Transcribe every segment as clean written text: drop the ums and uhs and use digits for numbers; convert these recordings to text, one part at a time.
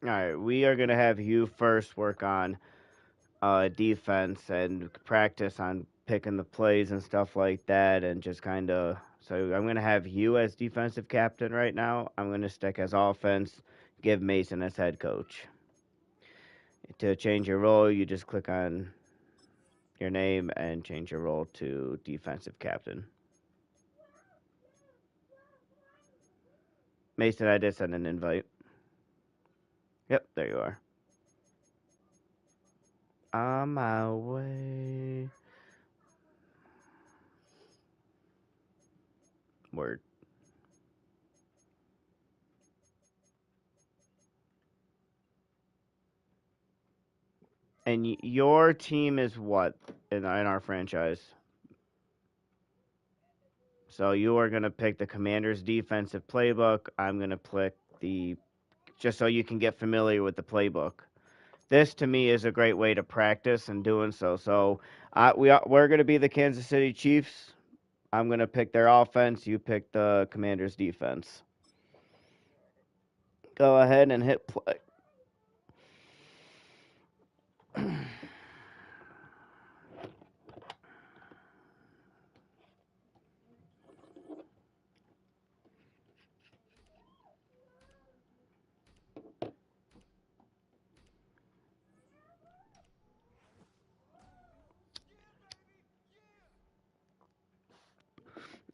All right, we are gonna have you first work on defense and practice on picking the plays and stuff like that, and just kind of. So I'm gonna have you as defensive captain right now. I'm gonna stick as offense. Give Mason as head coach. To change your role, you just click on your name and change your role to defensive captain. Mason, I did send an invite. Yep, there you are. On my way. Word. And your team is what in our franchise? So you are going to pick the Commander's defensive playbook. I'm going to pick the just so you can get familiar with the playbook. This to me is a great way to practice and doing so. So we're going to be the Kansas City Chiefs. I'm going to pick their offense. You pick the Commander's defense. Go ahead and hit play.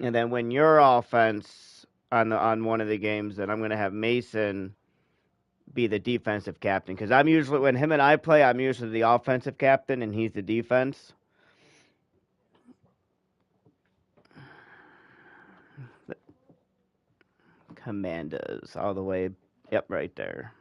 And then when your offense on one of the games, then I'm going to have Mason be the defensive captain because I'm usually when him and I play, I'm usually the offensive captain and he's the defense. Commanders all the way. Yep, right there.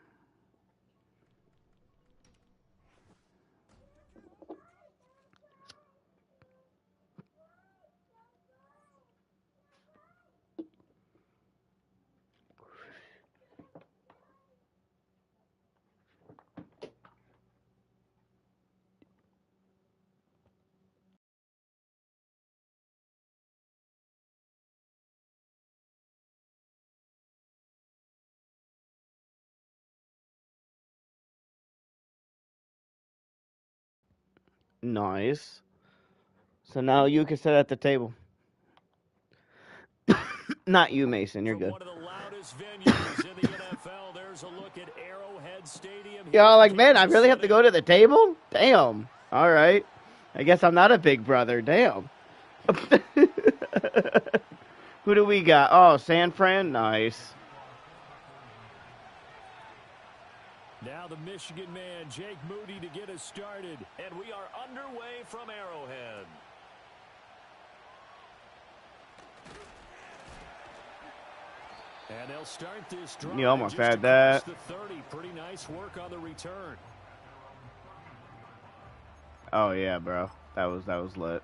Nice. So now you can sit at the table. Not you, Mason. You're good. One of the loudest venues in the NFL, there's a look at Arrowhead Stadium. Y'all like, man, I really have to go to the table? Damn. All right. I guess I'm not a big brother. Damn. Who do we got? Oh, San Fran? Nice. Now the Michigan man, Jake Moody, to get us started. And we are underway from Arrowhead. And they'll start this drive. You almost had that. The 30. Pretty nice work on the return. Oh yeah, bro. That was lit.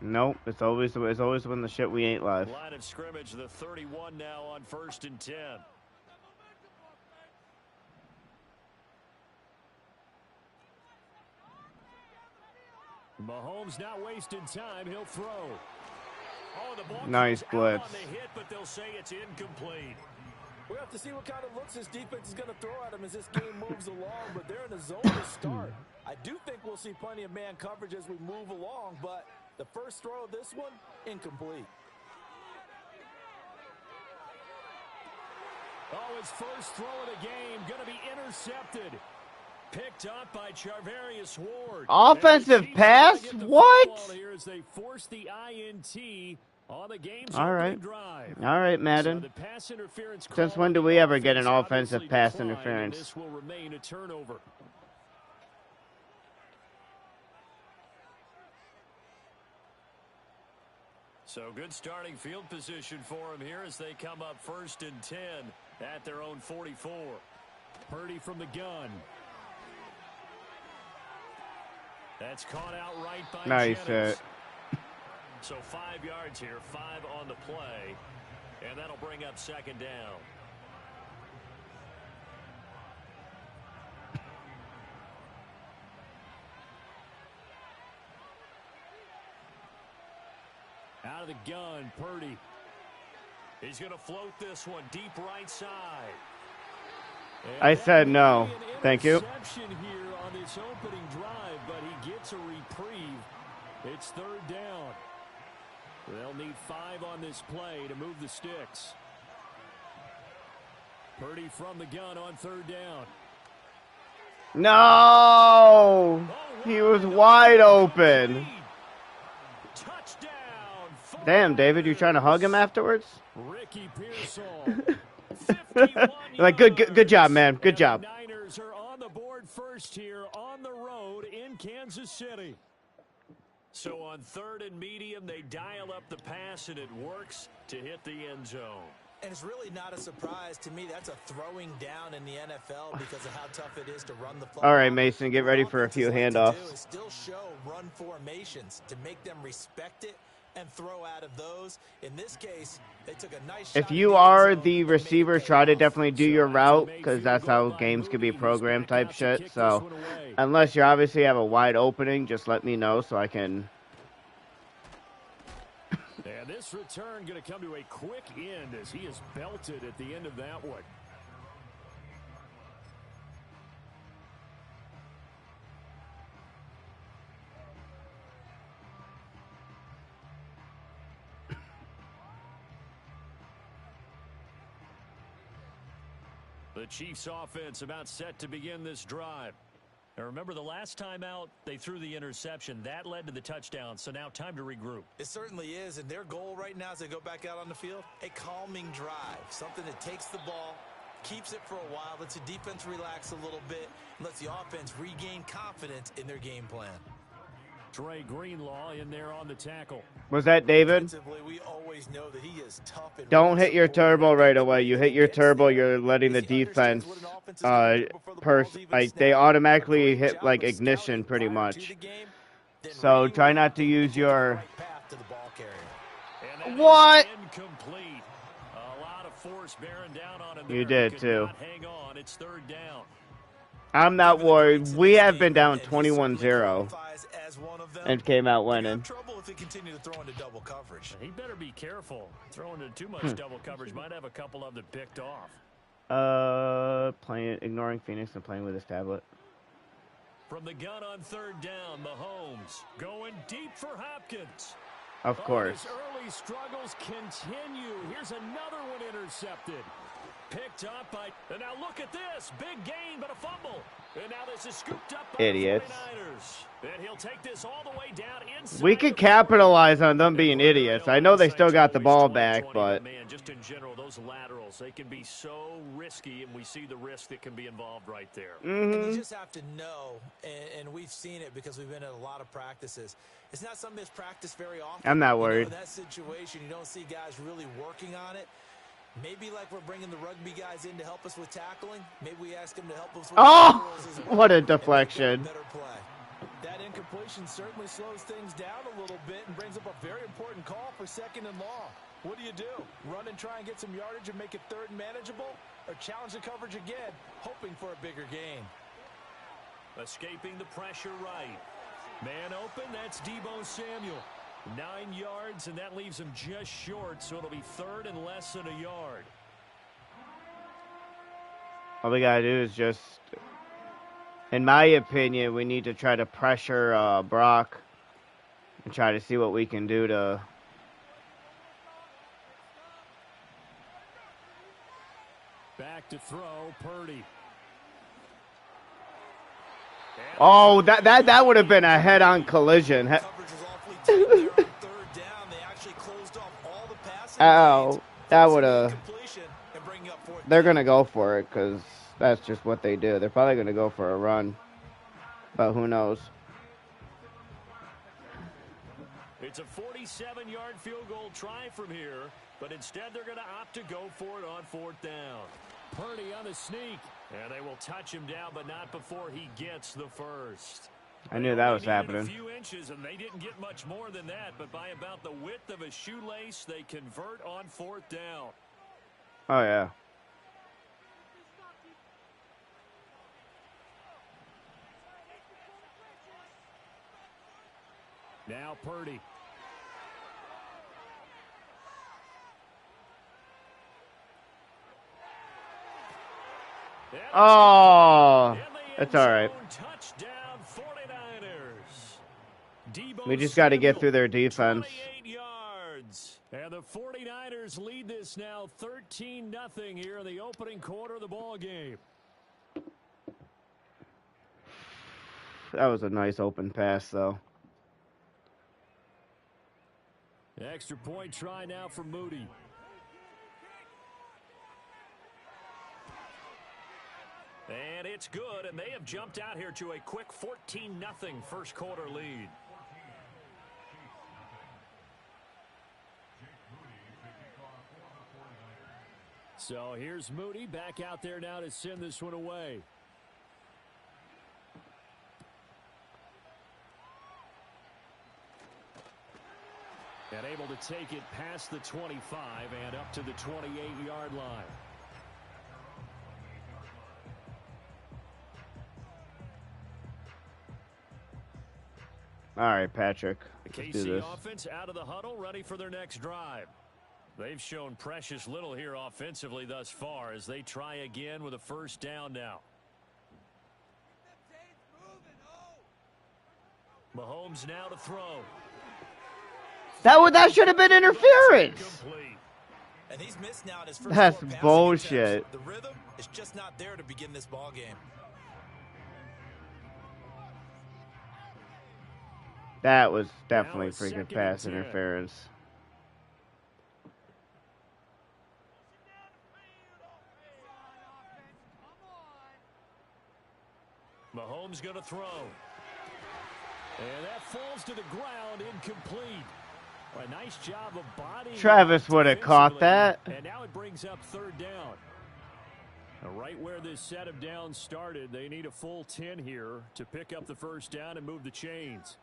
Nope, it's always when the shit we ain't live. Line of scrimmage, the 31 now on 1st and 10. Mahomes not wasting time. He'll throw. Oh, the ball nice blitz. On the hit, but they'll say it's incomplete. We'll have to see what kind of looks this defense is going to throw at him as this game moves along, but they're in a zone to start. I do think we'll see plenty of man coverage as we move along, but the first throw of this one, incomplete. Oh, his first throw of the game going to be intercepted. Picked up by Charvarius Ward. Offensive pass? What? Here as they force the INT on the game's All right. drive. All right, Madden. So the pass interference. Since when do we ever get an offensive pass interference? This will remain a turnover. So good starting field position for him here as they come up 1st and 10 at their own 44. Purdy from the gun. That's caught out right by nice hit. So 5 yards here, 5 on the play, and that'll bring up 2nd down. Out of the gun, Purdy. He's going to float this one deep right side. I And that said may no. be an Thank you. interception here on this opening drive, but he gets a reprieve. It's third down. They'll need 5 on this play to move the sticks. Purdy from the gun on third down. No! He was wide open. Touchdown. Damn, David, you trying to hug him afterwards? Ricky Pearsall. 51 You're like, good job, man. Good job. The Niners are on the board first here on the road in Kansas City. So on third and medium, they dial up the pass, and it works to hit the end zone. And it's really not a surprise to me. That's a throwing down in the NFL because of how tough it is to run the football. All right, Mason, get ready for a few handoffs. Still show run formations to make them respect it and throw out of those. In this case, they took a nice shot. If you are the receiver, try to definitely do your route, because that's how games can be programmed type shit. So unless you obviously have a wide opening, just let me know so I can... And this return going to come to a quick end as he is belted at the end of that one. The Chiefs offense about set to begin this drive. Now remember, the last time out, they threw the interception. That led to the touchdown, so now time to regroup. It certainly is, and their goal right now as they go back out on the field, a calming drive, something that takes the ball, keeps it for a while, lets the defense relax a little bit, and lets the offense regain confidence in their game plan. Trey Greenlaw in there on the tackle. Was that David? We always know that he is tough. Don't hit your turbo right away. You hit your turbo, you're letting the defense they automatically hit like ignition pretty much. So try not to use your... What? A lot of force bearing down on him. You did too. Hang on, it's third down. I'm not worried. We have been down 21-0 and came out winning. He better be careful. Throwing into too much double coverage might have a couple of them picked off. Ignoring Phoenix and playing with his tablet. From the gun on third down, Mahomes going deep for Hopkins. Of course. His early struggles continue. Here's another one intercepted. Picked up by... And now look at this. Big gain, but a fumble. And now this is scooped up by idiots. The 49ers. And he'll take this all the way down inside. We could capitalize on them being idiots. I know they still got the ball back, but... Man, just in general, those laterals, they can be so risky, and we see the risk that can be involved right there. And you just have to know, and we've seen it because we've been at a lot of practices. It's not something that's practiced very often. I'm not worried. In that situation, you don't see guys really working on it. Maybe like we're bringing the rugby guys in to help us with tackling. Maybe we ask them to help us with as well. What a deflection. That incompletion certainly slows things down a little bit and brings up a very important call for second and long. What do? Run and try and get some yardage and make it third and manageable? Or challenge the coverage again, hoping for a bigger gain? Escaping the pressure right. Man open, that's Deebo Samuel. 9 yards, and that leaves him just short, so it'll be third and less than a yard. All we gotta do is just, in my opinion, we need to try to pressure Brock and try to see what we can do to... Back to throw, Purdy. Oh, that would have been a head-on collision. Ow, that would have... They're going to go for it because that's just what they do. They're probably going to go for a run, but who knows. It's a 47-yard field goal try from here, but instead they're going to opt to go for it on fourth down. Purdy on the sneak, and they will touch him down, but not before he gets the first. I knew that was happening. A few inches, and they didn't get much more than that, but by about the width of a shoelace, they convert on fourth down. Oh, yeah. Now Purdy. Oh, that's all right. Touchdown 49ers. We Debo just got to get Samuel, through their defense. 28 yards. And the 49ers lead this now 13-0 here in the opening quarter of the ball game. That was a nice open pass, though. Extra point try now for Moody. And it's good, and they have jumped out here to a quick 14-0 first quarter lead. So here's Moody back out there now to send this one away. And able to take it past the 25 and up to the 28-yard line. All right, Patrick. The Let's do this. KC offense out of the huddle, ready for their next drive. They've shown precious little here offensively thus far as they try again with a first down now. Mahomes now to throw. That should have been interference. And he's missed now in his first That's 4 passing bullshit. attempts. The rhythm is just not there to begin this ball game. That was definitely freaking pass interference. Mahomes going to throw. And that falls to the ground, incomplete. A nice job of bodying. Travis would have caught that. And now it brings up third down. Right where this set of downs started, they need a full 10 here to pick up the first down and move the chains.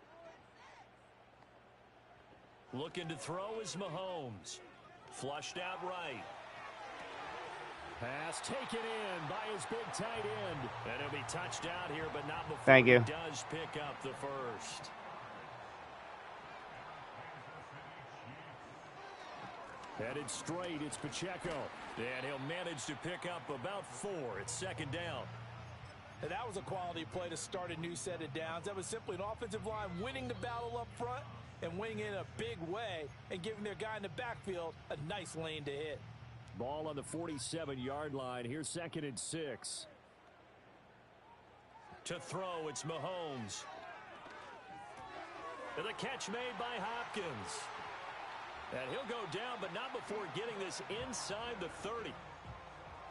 Looking to throw is Mahomes. Flushed out right. Pass taken in by his big tight end. And he'll be touched out here, but not before he does pick up the first. Headed straight, it's Pacheco. And he'll manage to pick up about 4. It's second down. And that was a quality play to start a new set of downs. That was simply an offensive line winning the battle up front and winning in a big way and giving their guy in the backfield a nice lane to hit. Ball on the 47-yard line. Here's 2nd and 6. To throw, it's Mahomes. And the catch made by Hopkins. And he'll go down, but not before getting this inside the 30.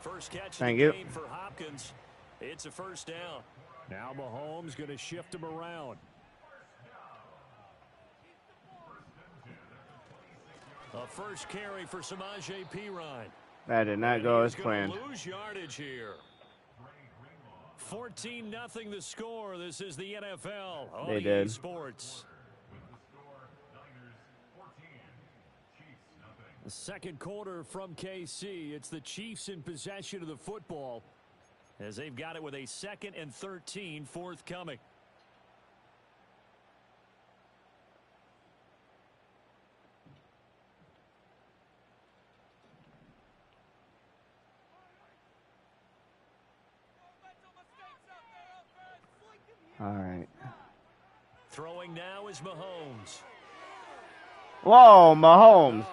First catch of the game for Hopkins. It's a first down. Now Mahomes going to shift him around. A first carry for Samaje Perine. That did not go as planned. Lose yardage here. 14-0 the score. This is the NFL on EA Sports. The second quarter from KC. It's the Chiefs in possession of the football as they've got it with a 2nd and 13 forthcoming. All right. Throwing now is Mahomes. Whoa, Mahomes,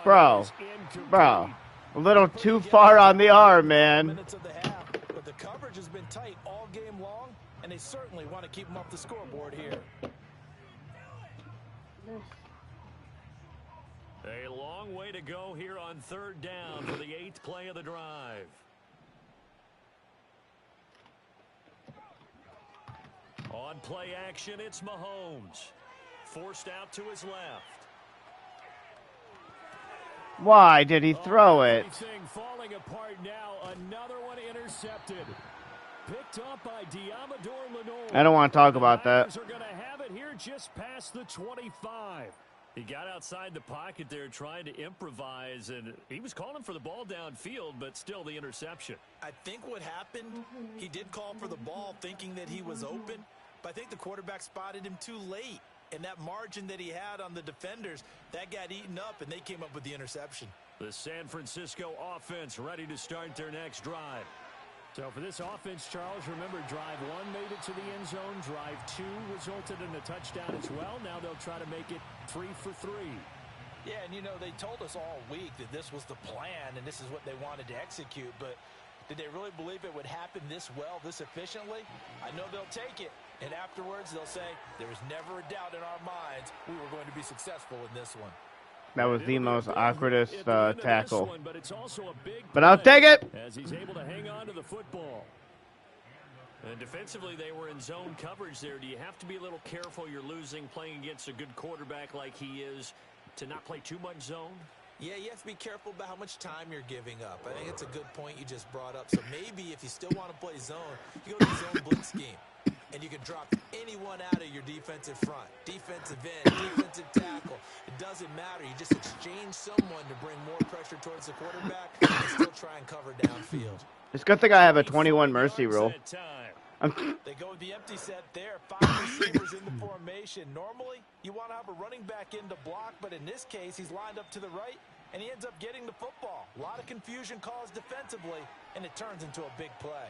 bro. A little too far on the arm, man. Minutes of the half, but the coverage has been tight all game long, and they certainly want to keep them off the scoreboard here. A long way to go here on third down for the 8th play of the drive. On play action, it's Mahomes. Forced out to his left. Why did he throw it? Everything falling apart now. Another one intercepted. Picked up by Diamador Lenore. I don't want to talk about that. Are going to have it here just past the 25. He got outside the pocket there trying to improvise, and he was calling for the ball downfield, but still the interception. I think what happened, he did call for the ball thinking that he was open, but I think the quarterback spotted him too late. And that margin that he had on the defenders, that got eaten up, and they came up with the interception. The San Francisco offense ready to start their next drive. So for this offense, Charles, remember drive 1 made it to the end zone. Drive 2 resulted in a touchdown as well. Now they'll try to make it 3 for 3. Yeah, and you know, they told us all week that this was the plan and this is what they wanted to execute, but did they really believe it would happen this well, this efficiently? I know they'll take it, and afterwards they'll say, there was never a doubt in our minds we were going to be successful in this one. That was the most awkwardest tackle. One, but it's also a big but I'll take it! As he's able to hang on to the football. And defensively, they were in zone coverage there. Do you have to be a little careful you're losing playing against a good quarterback like he is to not play too much zone? Yeah, you have to be careful about how much time you're giving up. I think it's a good point you just brought up. So maybe if you still want to play zone, you go to the zone blitz scheme. And you can drop anyone out of your defensive front, defensive end, defensive tackle. It doesn't matter. You just exchange someone to bring more pressure towards the quarterback and still try and cover downfield. It's a good thing I have a 21 mercy rule. They go with the empty set there. 5 receivers in the formation. Normally, you want to have a running back in to block, but in this case, he's lined up to the right, and he ends up getting the football. A lot of confusion caused defensively, and it turns into a big play.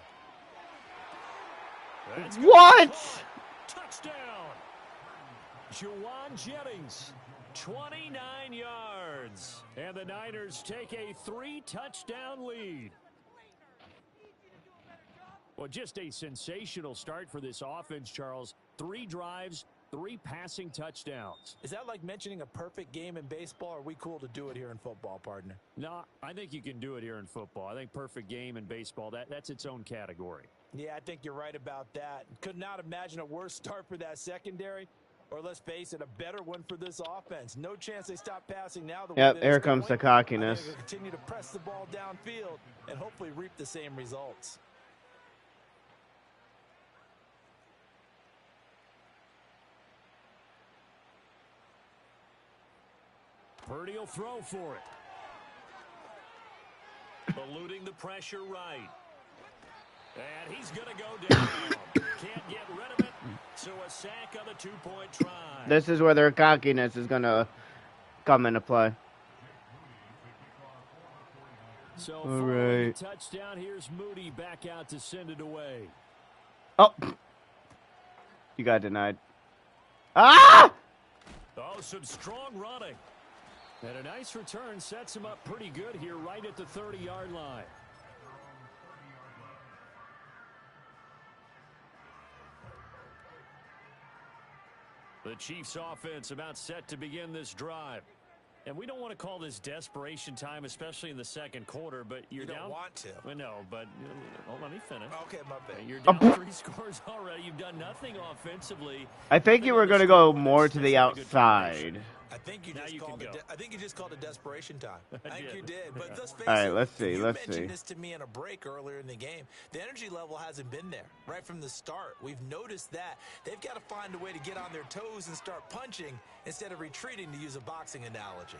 What? Touchdown! Juwan Jennings, 29 yards. And the Niners take a 3-touchdown lead. Well, just a sensational start for this offense, Charles. 3 drives, 3 passing touchdowns. Is that like mentioning a perfect game in baseball, or are we cool to do it here in football, partner? No, I think you can do it here in football. I think perfect game in baseball, that's its own category. Yeah, I think you're right about that. Could not imagine a worse start for that secondary, or let's face it, a better one for this offense. No chance they stop passing now. Yep, here comes the cockiness. They'll continue to press the ball downfield and hopefully reap the same results. Purdy will throw for it. Eluding the pressure right. And he's going to go down. Can't get rid of it. So a sack on the 2-point try. This is where their cockiness is going to come into play. So all right. Touchdown. Here's Moody back out to send it away. Oh. You got denied. Ah! Oh, some strong running. And a nice return sets him up pretty good here right at the 30-yard line. The Chiefs offense about set to begin this drive. And we don't want to call this desperation time, especially in the second quarter, but you're down. You don't want to. Well, no, but let me finish. Okay, my bad. You're down 3 scores already. You've done nothing offensively. I think you were going to go more to the outside. I think you just called it desperation time. I think you did. But let's face All right, it, let's see. you Let's mentioned see. this to me in a break earlier in the game. The energy level hasn't been there right from the start. We've noticed that. They've got to find a way to get on their toes and start punching instead of retreating, to use a boxing analogy.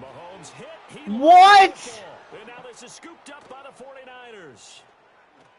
Mahomes hit. What? And now this is scooped up by the 49ers.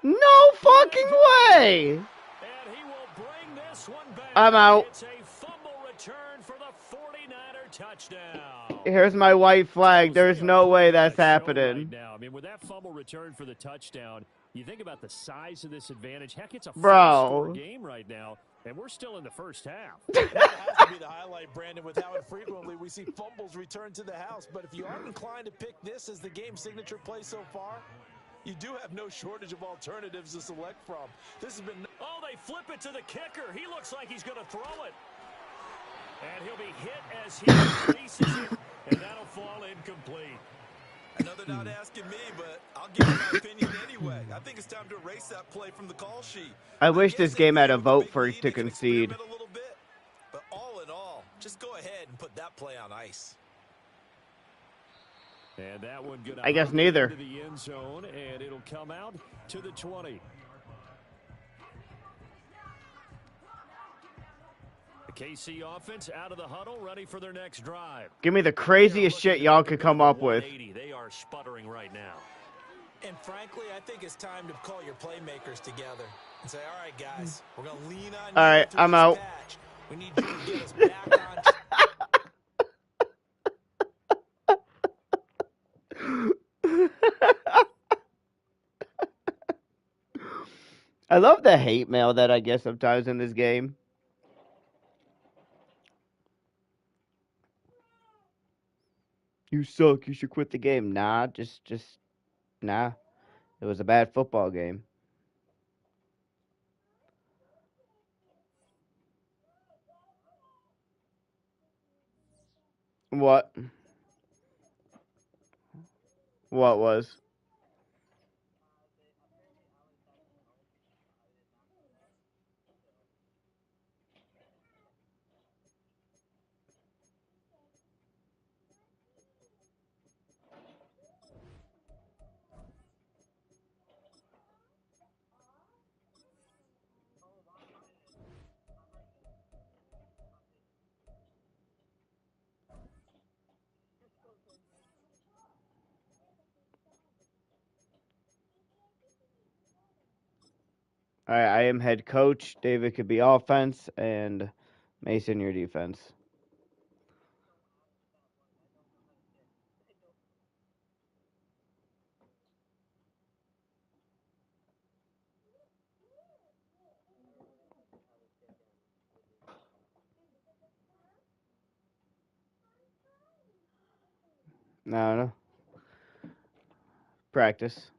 No fucking way. And he will bring this one back. I'm out. It's a fumble return for the 49er touchdown. Here's my white flag. There's no way that's happening. Right now. I mean, with that fumble return for the touchdown, you think about the size of this advantage. Heck, it's a four-score game right now, and we're still in the first half. That has to be the highlight, Brandon, with how infrequently we see fumbles return to the house. But if you aren't inclined to pick this as the game signature play so far, you do have no shortage of alternatives to select from. This has been... Oh, they flip it to the kicker. He looks like he's going to throw it. And he'll be hit as he releases it, and that'll fall incomplete. I know they're not asking me, but I'll give you my opinion anyway. I think it's time to erase that play from the call sheet. I wish this game had a vote for it to concede. A little bit, but all in all, just go ahead and put that play on ice. And that one good. I guess neither. To the end zone, and it'll come out to the 20. KC offense out of the huddle, ready for their next drive. Give me the craziest shit y'all could come up with. They are sputtering right now. And frankly, I think it's time to call your playmakers together and say, all right, guys, we're going to lean on you. All right, I'm out. Patch. We need you to get us back on. I love the hate mail that I get sometimes in this game. You suck. You should quit the game. Nah, just nah. It was a bad football game. What? What was? All right, I am head coach. David could be offense, and Mason your defense. No, no. Practice.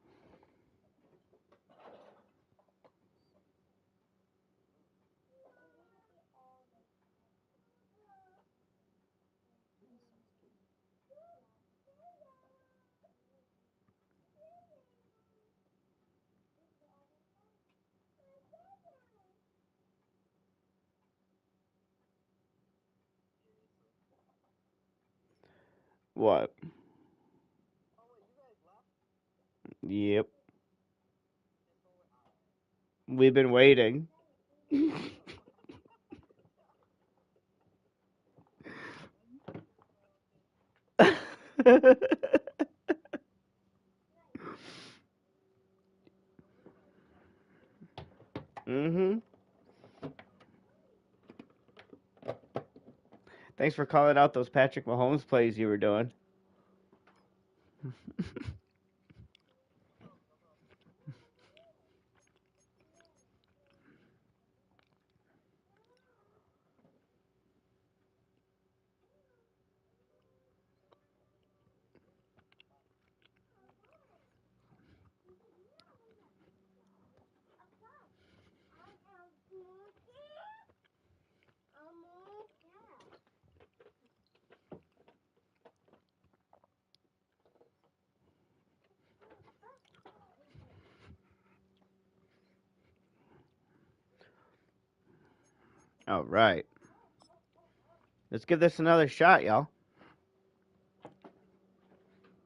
What? Yep. We've been waiting. Mhm. Thanks for calling out those Patrick Mahomes plays you were doing. All right. Let's give this another shot, y'all.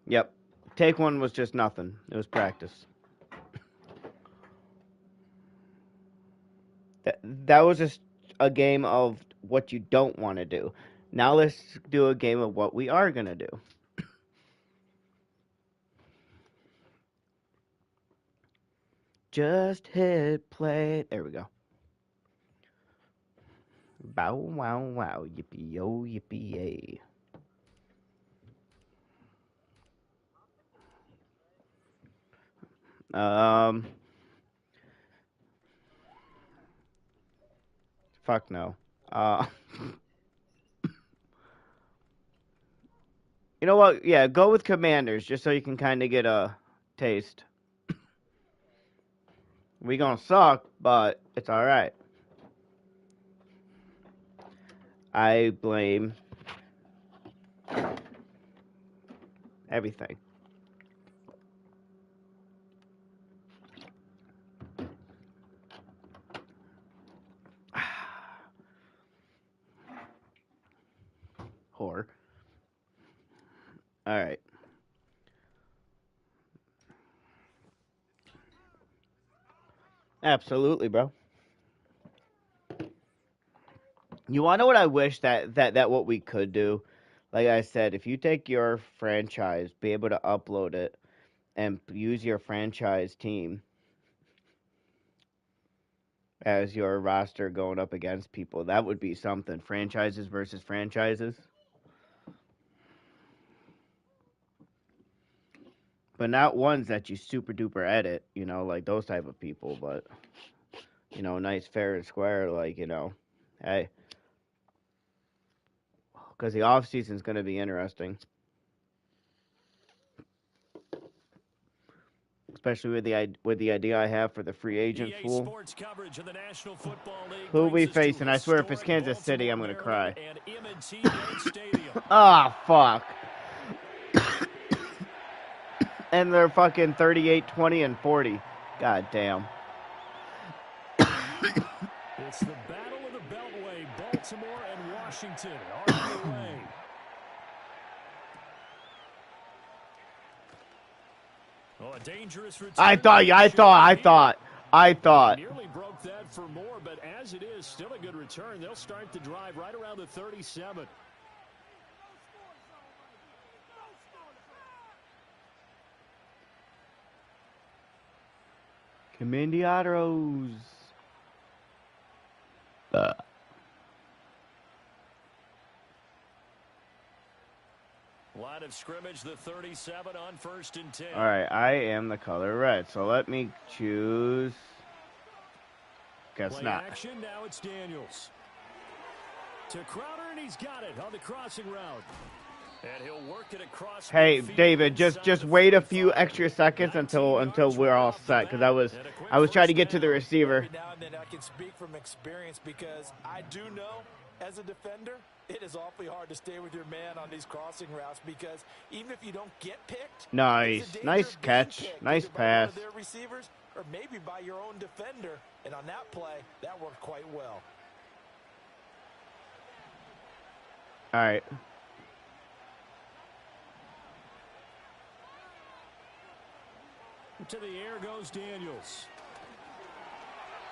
Yep. Take one was just nothing. It was practice. That was just a game of what you don't want to do. Now let's do a game of what we are going to do. Just hit play. There we go. Bow wow wow. Yippee yo yippee yay. Um. Fuck no. Uh. You know what? Yeah, go with Commanders just so you can kind of get a taste. We gonna suck, but it's all right. I blame everything. Whore. All right. Absolutely, bro. You want to know what I wish that what we could do? Like I said, if you take your franchise, be able to upload it and use your franchise team as your roster going up against people, that would be something. Franchises versus franchises. But not ones that you super duper edit, like those type of people, but nice, fair, and square. Like, hey, because the off season's going to be interesting, especially with the idea I have for the free agent EA pool. Sports coverage of the National Football League Who we brings us to facing? I swear, if it's historic Kansas City, Baltimore, I'm going to Maryland, cry. and M&T Bank Stadium. Ah, fuck. And they're fucking 38, 20, and 40. God damn. It's the Battle of the Beltway. Baltimore and Washington are underway. Oh, a dangerous return. I thought. He nearly broke that for more, but as it is, still a good return. They'll start the drive right around the 37. Commandiaros. Line of scrimmage, the 37 on 1st and 10. All right, I am the color red, so let me choose. Guess Play not. action, now it's Daniels. To Crowder, and he's got it on the crossing route. And he'll work it across. Hey, David, just wait a few extra seconds until we're all set, because I was trying to get to the receiver. Every now and then I can speak from experience because I do know, as a defender, it is awfully hard to stay with your man on these crossing routes because even if you don't get picked, Nice catch, nice pass. By one of their receivers or maybe by your own defender, and on that play, that worked quite well. All right. To the air goes Daniels.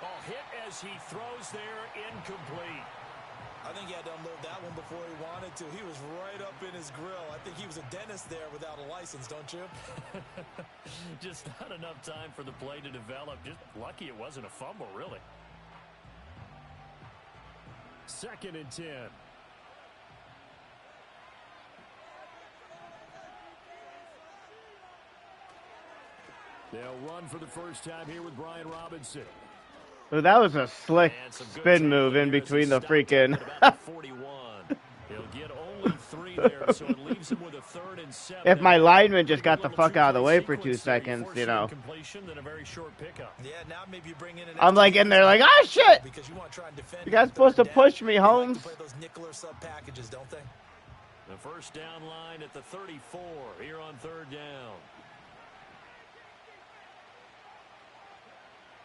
Oh, hit as he throws there, incomplete. I think he had to unload that one before he wanted to. He was right up in his grill. I think he was a dentist there without a license, don't you? Just not enough time for the play to develop. Just lucky it wasn't a fumble, really. 2nd and 10. They'll run for the first time here with Brian Robinson. So that was a slick spin move in between the freaking. He'll get only 3 there, so it leaves him with a 3rd and 7. If my lineman just got the fuck out of the way for 2 seconds, Completion, then a very short pickup. Yeah, now maybe you bring in an I'm like in there like, oh shit! because you want to try and defend. You guys supposed to push me, Holmes. Like to play those nickel or sub packages, don't they? The first down line at the 34 here on 3rd down.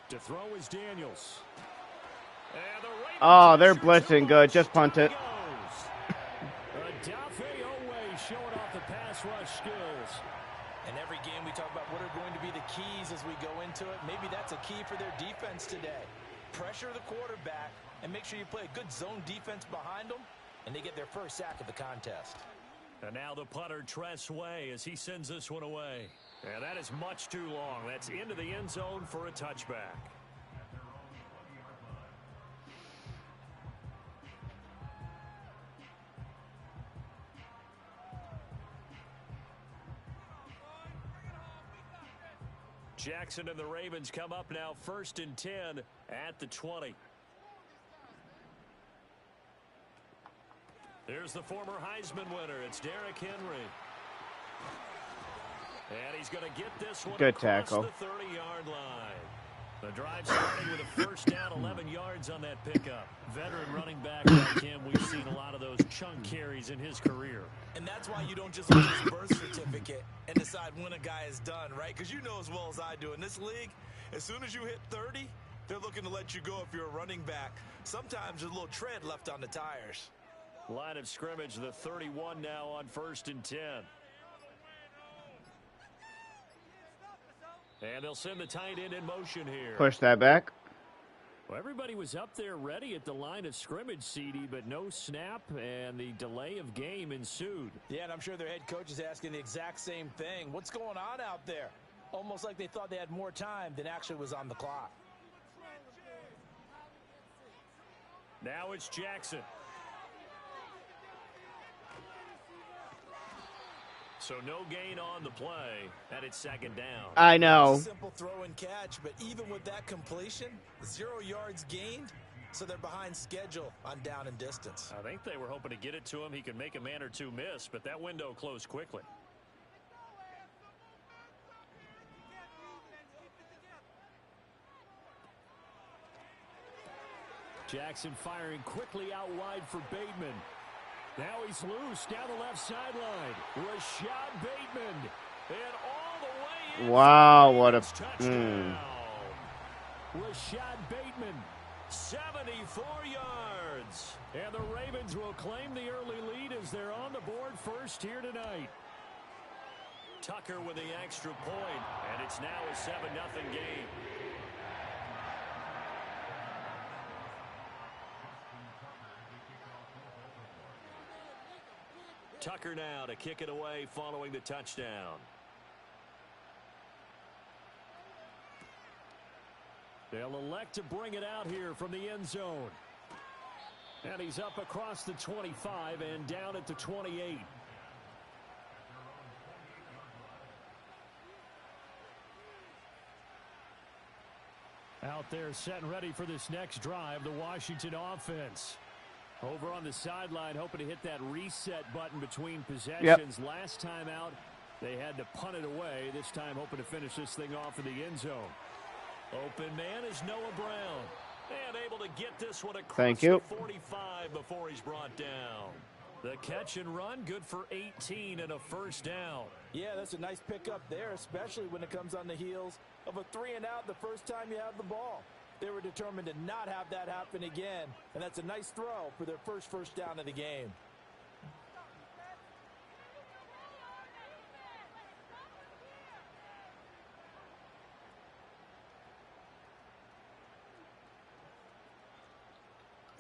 To throw is Daniels. Oh, they're blitzing good. Just punt it. Showing off the pass rush skills. And every game we talk about what are going to be the keys as we go into it. Maybe that's a key for their defense today. Pressure the quarterback and make sure you play a good zone defense behind them, and they get their first sack of the contest. And now the punter, Tress Way, as he sends this one away. And that is much too long. That's into the end zone for a touchback. Jackson and the Ravens come up now 1st and 10 at the 20. There's the former Heisman winner. It's Derrick Henry. And he's going to get this one Good across tackle. the 30-yard line. The drive starting with a first down, 11 yards on that pickup. Veteran running back like him, we've seen a lot of those chunk carries in his career. And that's why you don't just look at his birth certificate and decide when a guy is done, right? Because you know as well as I do, in this league, as soon as you hit 30, they're looking to let you go if you're a running back. Sometimes there's a little tread left on the tires. Line of scrimmage, the 31 now on 1st and 10. And they'll send the tight end in motion here. Push that back. Well, everybody was up there ready at the line of scrimmage, CD, but no snap, and the delay of game ensued. Yeah, and I'm sure their head coach is asking the exact same thing. What's going on out there? Almost like they thought they had more time than actually was on the clock. Now it's Jackson. So no gain on the play, and it's second down. I It's know. a simple throw and catch, but even with that completion, 0 yards gained, so they're behind schedule on down and distance. I think they were hoping to get it to him. He could make a man or two miss, but that window closed quickly. Jackson firing quickly out wide for Bateman. Now he's loose down the left sideline. Rashad Bateman. And all the way in. Wow, what a touchdown. Rashad Bateman, 74 yards. And the Ravens will claim the early lead as they're on the board first here tonight. Tucker with the extra point, and it's now a 7-0 game. Tucker now to kick it away following the touchdown. They'll elect to bring it out here from the end zone. And he's up across the 25 and down at the 28. Out there set and ready for this next drive, the Washington offense. Over on the sideline, hoping to hit that reset button between possessions. Yep. Last time out, they had to punt it away. This time, hoping to finish this thing off in the end zone. Open man is Noah Brown. And able to get this one across the 45 before he's brought down. The catch and run, good for 18 and a first down. Yeah, that's a nice pickup there, especially when it comes on the heels of a 3-and-out the first time you have the ball. They were determined to not have that happen again, and that's a nice throw for their first down of the game.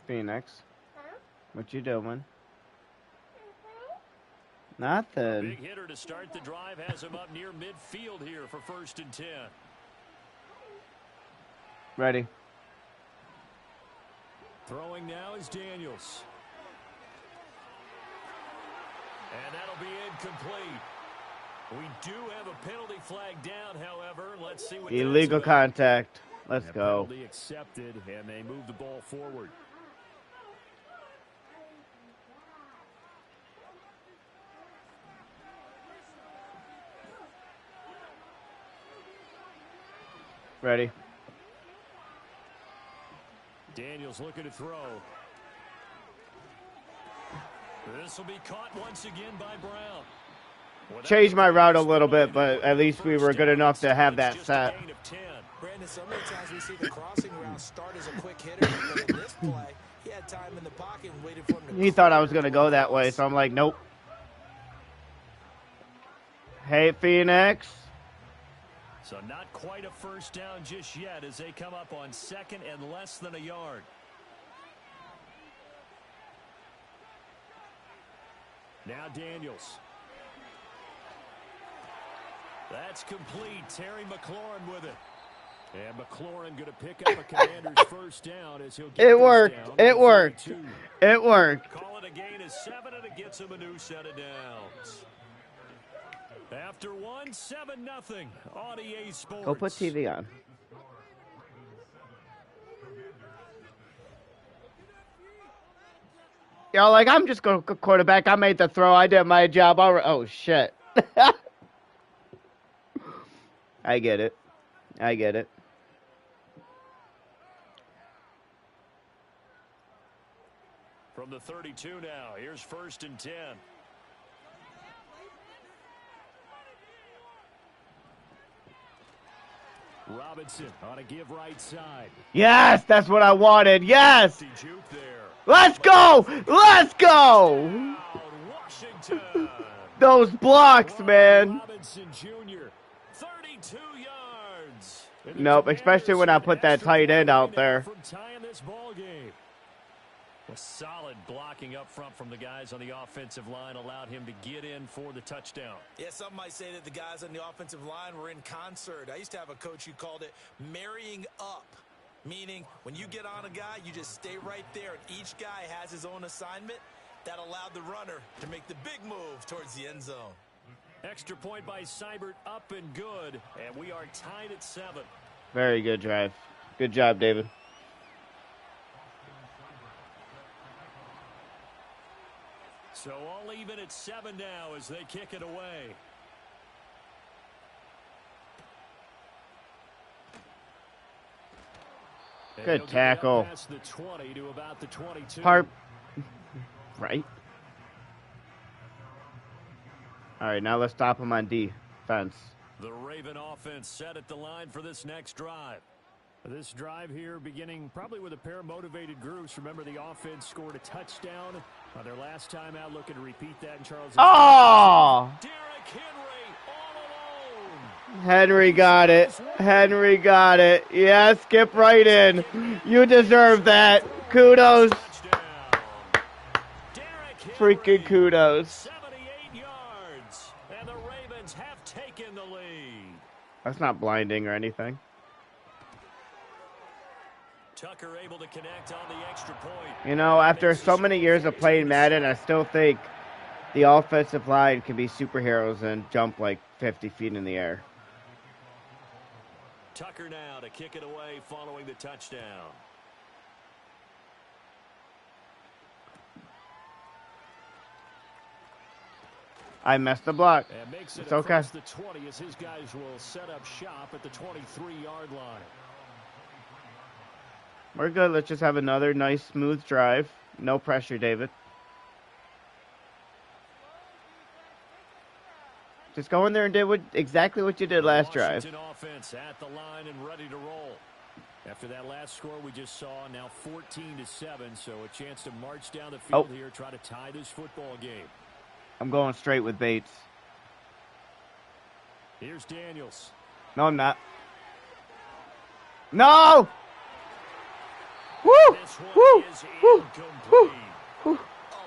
Phoenix, what you doing? Nothing. Big hitter to start the drive has him up near midfield here for 1st and 10. Ready. Throwing now is Daniels. And that'll be incomplete. We do have a penalty flag down, however. Let's see what illegal contact. Let's go. Penalty accepted, and they move the ball forward. Ready. Daniels looking to throw. This will be caught once again by Brown. Changed my route a little bit, but at least we were good enough to have that set. Brandon, so many times we see the crossing route start as a quick hitter, but in this play, he had time in the pocket and waited for him to. He thought I was going to go that way, so I'm like, nope. Hey, Phoenix. So not quite a first down just yet as they come up on 2nd and less than a yard. Now Daniels. That's complete. Terry McLaurin with it. And McLaurin going to pick up a Commander's first down as he'll get it worked. It worked. It worked. Call it a gain of 7, and it gets him a new set of downs. After 1, 7-0 on EA Sports. Go put TV on. Yo, like, I'm just going to quarterback. I made the throw. I did my job. Oh, shit. I get it. I get it. From the 32 now, here's 1st and 10. Robinson on a give right side. Yes, that's what I wanted. Yes. Let's go. Let's go. Washington. Those blocks, man. Robinson Jr., 32 yards. Nope, especially when I put that tight end out there. A solid blocking up front from the guys on the offensive line allowed him to get in for the touchdown. Yeah, some might say that the guys on the offensive line were in concert. I used to have a coach who called it marrying up, meaning when you get on a guy, you just stay right there, and each guy has his own assignment. That allowed the runner to make the big move towards the end zone. Extra point by Seibert, up and good, and we are tied at 7. Very good drive. Good job, David. So all even at 7 now as they kick it away. And Good tackle. Past the 20 to about the 22. Right. All right, now let's stop him on defense. The Raven offense set at the line for this next drive. This drive here beginning probably with a pair of motivated groups. Remember, the offense scored a touchdown on their last time out, looking to repeat that in Charles. Oh! Derrick Henry all alone. Henry got it. Henry got it. Yeah, skip right in. You deserve that. Kudos. Freaking kudos. 78 yards, and the Ravens have taken the lead. That's not blinding or anything. Tucker able to connect on the extra point. You know, after so many years of playing Madden, I still think the offensive line can be superheroes and jump like 50 feet in the air. Tucker now to kick it away following the touchdown. I messed the block. It's okay. The 20 as his guys will set up shop at the 23-yard line. We're good. Let's just have another nice, smooth drive. No pressure, David. Just go in there and do exactly what you did last drive. Washington offense at the line and ready to roll. After that last score we just saw, now 14-7, so a chance to march down the field here, try to tie this football game. I'm going straight with Bates. Here's Daniels. No, I'm not. No! Woo! Woo! Woo! Woo! Oh,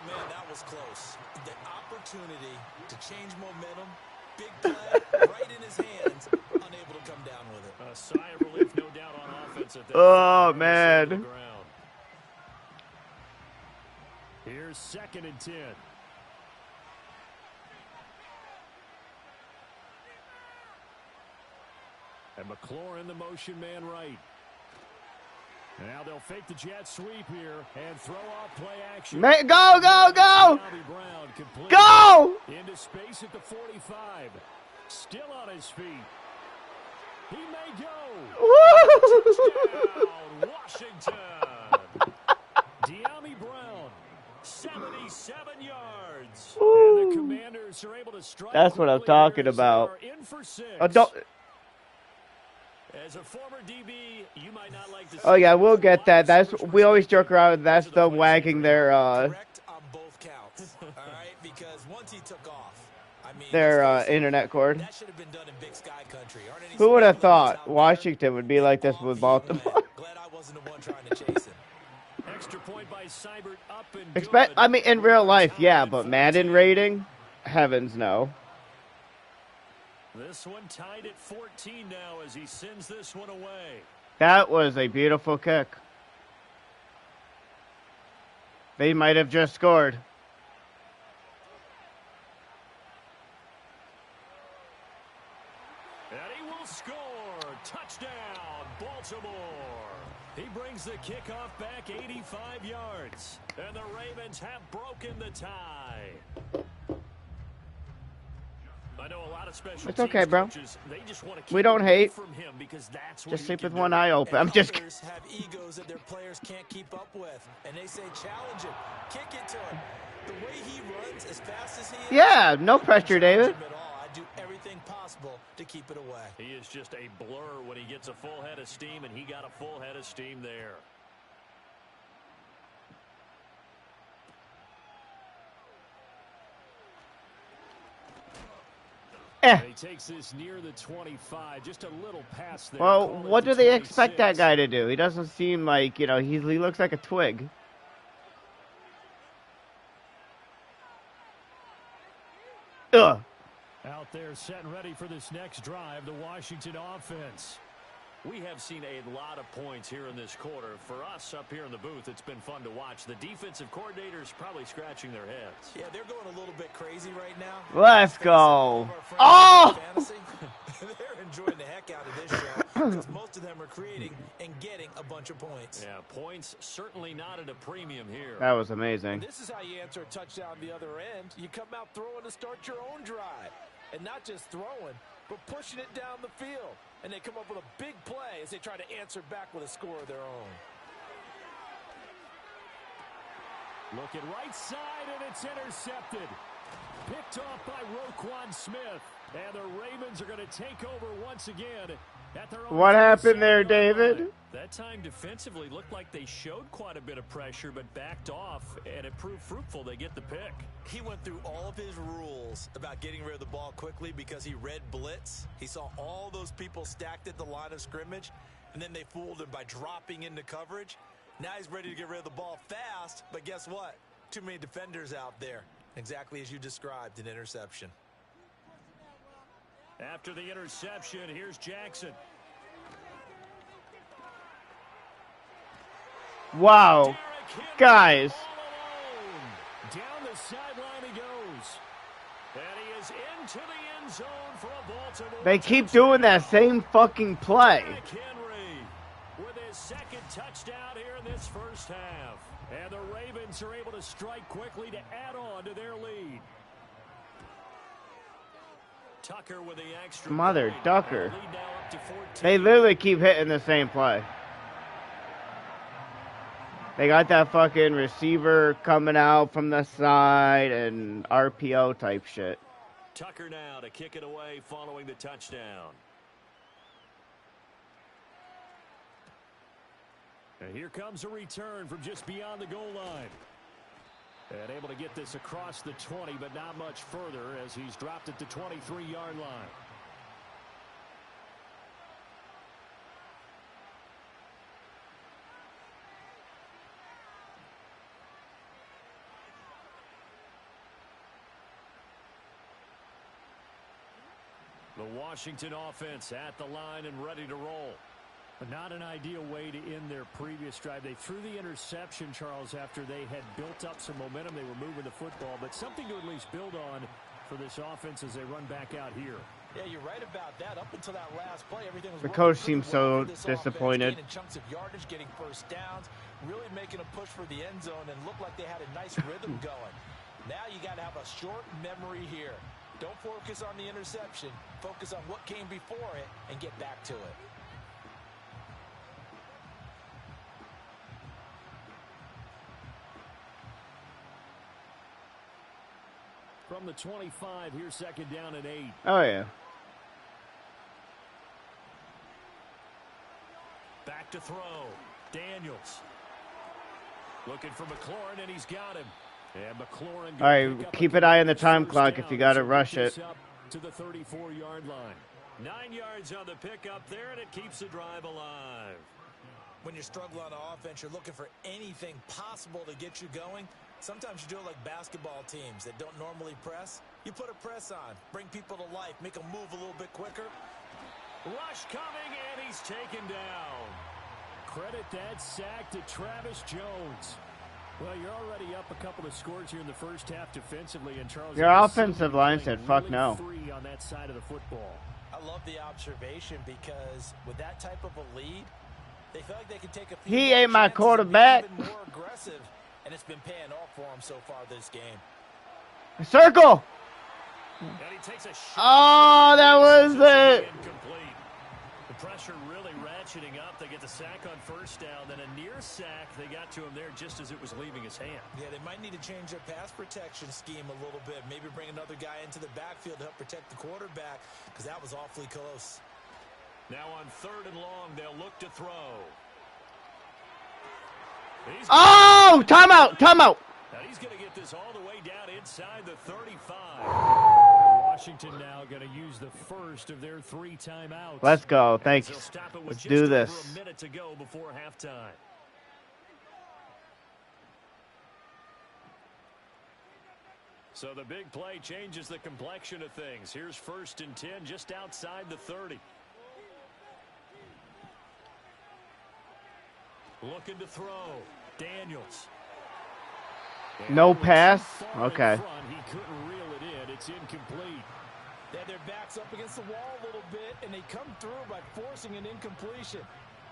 man, that was close. The opportunity to change momentum, big play, right in his hands, unable to come down with it. A sigh of relief, no doubt, on offense. At that oh, man. Here's 2nd and 10. And McLaurin, the motion man right. Now they'll fake the jet sweep here and throw off play action. Go, go, go! Go! Into space at the 45. Still on his feet. He may go. Touchdown, Washington. De'Ami Brown, 77 yards. Ooh. And the Commanders are able to strike. That's what I'm talking about. In for 6. As a former DB, you might not like to see. Oh yeah, we'll get that. We always joke around. That's them wagging their correct on both counts. All right, because once he took off, I mean, their internet cord. That should have been done in Big Sky country. Who would have thought Washington would be like this with Baltimore? Glad I wasn't the one trying to chase him. Extra point by Seibert, up and I mean, in real life, yeah, but Madden rating, heavens no. This one tied at 14 now as he sends this one away. That was a beautiful kick. They might have just scored. And he will score. Touchdown, Baltimore. He brings the kickoff back 85 yards. And the Ravens have broken the tie. I know a lot of special it's okay, bro. Coaches, they just want to keep we don't hate. From him because that's just sleep with one eye open. I'm just kidding. Have egos that their players can't keep up with, and they say challenge him, kick it to him. The way he runs as fast as he is. Yeah, no pressure, David. I do everything possible to keep it away. He is just a blur when he gets a full head of steam, and he got a full head of steam there. He takes this near the 25, just a little past there. Well, what do they expect that guy to do? He doesn't seem like, he looks like a twig. Out there set and ready for this next drive, the Washington offense. We have seen a lot of points here in this quarter. For us up here in the booth, it's been fun to watch. The defensive coordinators probably scratching their heads. Yeah, they're going a little bit crazy right now. Let's go. Oh! They're enjoying the heck out of this show because most of them are creating and getting a bunch of points. Yeah, points certainly not at a premium here. That was amazing. And this is how you answer a touchdown the other end. You come out throwing to start your own drive. And not just throwing, but pushing it down the field. And they come up with a big play as they try to answer back with a score of their own. Looking right side, and it's intercepted. Picked off by Roquan Smith. And the Ravens are going to take over once again. At their own What happened there, David? Line. That time defensively looked like they showed quite a bit of pressure, but backed off, and it proved fruitful. They get the pick. He went through all of his rules about getting rid of the ball quickly because he read blitz. He saw all those people stacked at the line of scrimmage, and then they fooled him by dropping into coverage. Now he's ready to get rid of the ball fast, but guess what? Too many defenders out there. Exactly as you described, an interception. After the interception, here's Jackson. Wow. Guys. Down the sideline he goes. And he is into the end zone for a Baltimore. They keep doing that same fucking play. Henry with his second touchdown here in this first half. And the Ravens are able to strike quickly to add on to their lead. Tucker with the extra Mother point. ducker. Lead now up to 14. They literally keep hitting the same play. They got that fucking receiver coming out from the side and RPO type shit. Tucker now to kick it away following the touchdown. And here comes a return from just beyond the goal line. And able to get this across the 20, but not much further as he's dropped at the 23-yard line. The Washington offense at the line and ready to roll. But not an ideal way to end their previous drive. They threw the interception, Charles, after they had built up some momentum. They were moving the football, but something to at least build on for this offense as they run back out here. Yeah, you're right about that. Up until that last play, everything was the coach seems so disappointed. Gaining chunks of yardage, getting first downs, really making a push for the end zone, and looked like they had a nice rhythm going. Now you got to have a short memory here. Don't focus on the interception. Focus on what came before it and get back to it. From the 25, here's second down and 8. Oh, yeah. Back to throw. Daniels. Looking for McLaurin, and he's got him. And McLaurin. All right, keep an eye on the time clock if you got to rush it. To the 34-yard line. 9 yards on the pickup there, and it keeps the drive alive. When you're struggling on offense, you're looking for anything possible to get you going. Sometimes you do it like basketball teams that don't normally press. You put a press on, bring people to life, make them move a little bit quicker. Rush coming, and he's taken down. Credit that sack to Travis Jones. Well, you're already up a couple of scores here in the first half defensively, and Charles. Your offensive line said, "Fuck no." 3 on that side of the football. I love the observation because with that type of a lead, they feel like they can take a few. He ain't my quarterback. Even more aggressive, and it's been paying off for him so far this game. Circle. And he takes a shot. Oh, that was it. Incomplete. The pressure really ratcheting up. They get the sack on first down, then a near sack. They got to him there just as it was leaving his hand. Yeah, they might need to change their pass protection scheme a little bit. Maybe bring another guy into the backfield to help protect the quarterback because that was awfully close. Now on 3rd and long, they'll look to throw. Oh, timeout, timeout. Now he's going to get this all the way down inside the 35. Washington now going to use the first of their 3 timeouts. Let's go. Thanks. Let's do this. Over a minute to go before halftime. So the big play changes the complexion of things. Here's 1st and 10 just outside the 30. Looking to throw. Daniels. No pass? Okay. He couldn't reel it in. It's incomplete. They had their backs up against the wall a little bit, and they come through by forcing an incompletion.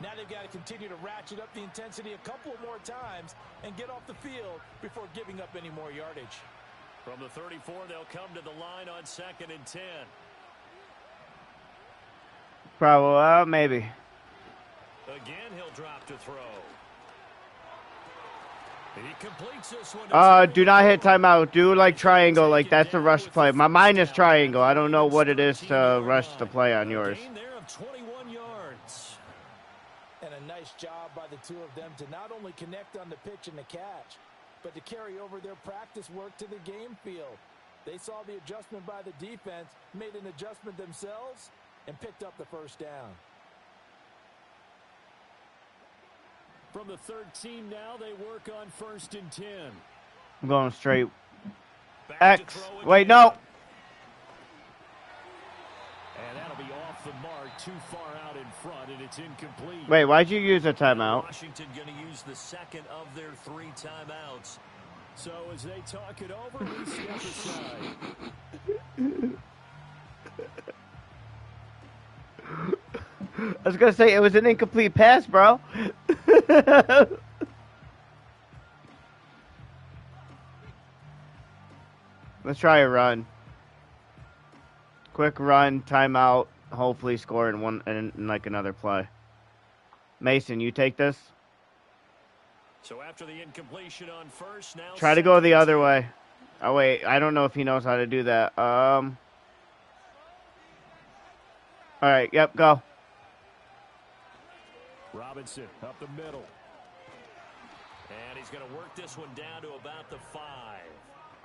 Now they've got to continue to ratchet up the intensity a couple of more times and get off the field before giving up any more yardage. From the 34, they'll come to the line on 2nd and 10. Probably, maybe. Again, he'll drop to throw. He completes this one. Do not hit timeout. Do like triangle, like that's a rush play. My mind is triangle. I don't know what it is to rush the play on yours. Gain there of 21 yards. And a nice job by the two of them to not only connect on the pitch and the catch, but to carry over their practice work to the game field. They saw the adjustment by the defense, made an adjustment themselves, and picked up the first down. From the 13 now, they work on 1st and 10. I'm going straight. X. Wait, no. And that'll be off the mark, too far out in front, and it's incomplete. Wait, why'd you use a timeout? Washington going to use the second of their 3 timeouts. So as they talk it over, we step aside. I was gonna say it was an incomplete pass, bro. Let's try a run. Quick run, timeout. Hopefully, score in like another play. Mason, you take this. So after the incompletion on 1st, now try to go the other way. Oh wait, I don't know if he knows how to do that. All right, yep, go. Robinson up the middle. And he's going to work this one down to about the 5.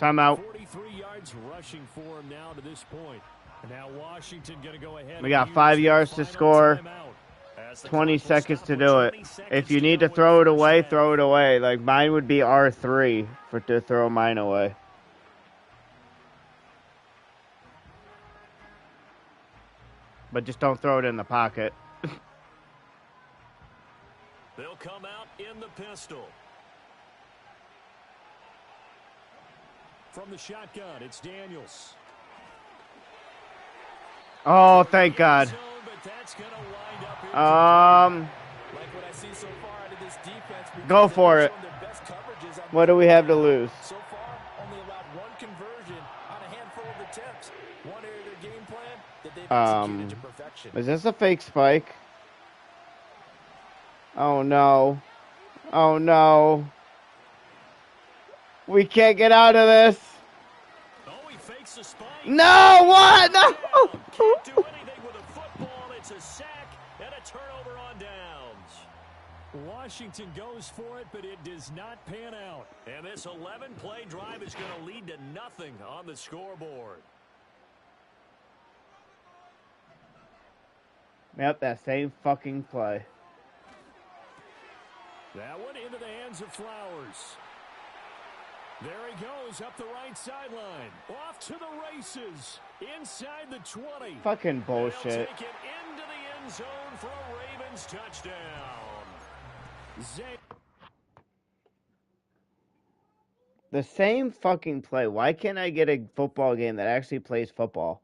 Timeout. 43 yards rushing for him now to this point. And now Washington going to go ahead. We got 5 yards to score. 20 seconds to do it. If you need to throw it away, throw it away. Like mine would be R3 to throw mine away. But just don't throw it in the pocket. They'll come out in the pistol. From the shotgun, it's Daniels. Oh, thank God. Go for it. What do we have to lose? So far, only allowed 1 conversion on a handful of attempts. One area of their game plan that they've executed to perfection. Is this a fake spike? Oh no. Oh no. We can't get out of this. Oh, he fakes the spike. No, what? No. Can't do anything with a football. It's a sack and a turnover on downs. Washington goes for it, but it does not pan out. And this 11-play drive is going to lead to nothing on the scoreboard. Yep, that same fucking play. That one into the hands of Flowers. There he goes up the right sideline. Off to the races. Inside the 20. Fucking bullshit. They'll take it into the end zone for a Ravens touchdown. The same fucking play. Why can't I get a football game that actually plays football?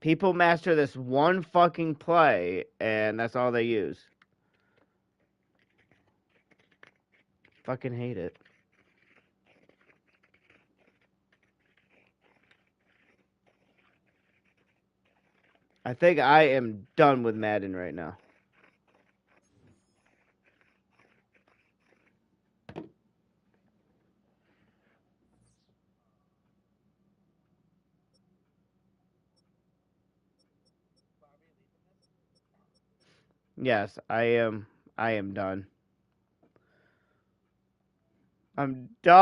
People master this one fucking play, and that's all they use. Fucking hate it. I think I am done with Madden right now. Yes, I am done. I'm done.